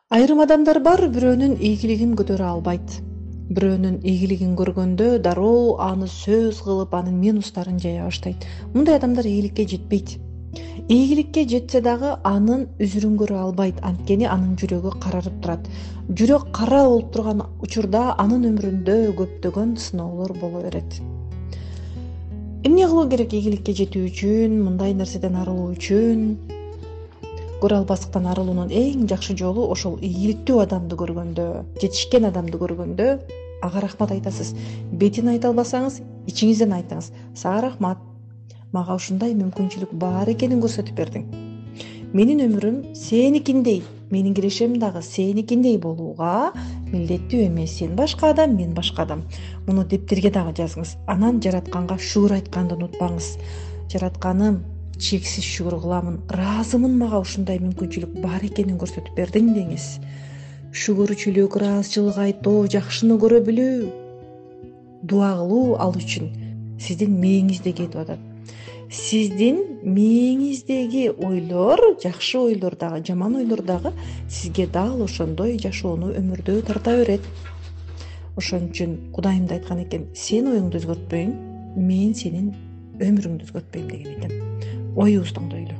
Айрым адамдар бар, бирөөнүн ийгилигин көтөрө албайт. Бирөөнүн ийгилигин көргөндө дароо аны сөз кылып, анын минустарын жая баштайт. Мындай адамдар ийгиликке жетпейт. Ийгиликке жетсе дагы анын үзүрүн көрө албайт, анткени анын жүрөгү карарып турат. Жүрөк кара болуп турган учурда анын өмүрүндө көптөгөн сыноолор боло берет. Эмне кылуу керек ийгиликке жетүү үчүн, мындай нерседен арылуу үчүн? Көрө албастыктан арылуунун эң жакшы жолу ошол ийгиликтүү адамды көргөндө, жетишкен адамды көргөндө ага рахмат айтасыз. Бетин айта албасаңыз, ичиңизден айтыңыз. Сага рахмат. Мага ушундай мүмкүнчүлүк бар экенин көрсөтүп бердиң. Менин өмүрүм сеникиндей, менин кирешем дагы сеникиндей болууга милдеттүү эмес. Сен башка адам, мен башка адам. Муну дептерге дагы жазыңыз. Анан жаратканга шүгүр айтканды унутпаңыз. Жаратканым, чексиз шүгүр кыламын, ыраазымын, мага ушундай мүмкүнчүлүк бар экенин көрсөтүп бердиң деңиз. Шүгүрчүлүк, ыраазычылык айтуу, жакшыны көрө билүү, дуа кылуу ал үчүн сиздин мээңизде кетип атат. Сиздин мээңиздеги ойлор, жакшы ойлор дагы, жаман ойлор дагы сизге дал ошондой жашоону өмүрдө тарта берет. Ошон үчүн Кудайым да айткан экен, сен оюңду өзгөртпөйүн, мен сенин өмүрүңдү өзгөртпөйм деген экен. Оюбузду оңдойлу.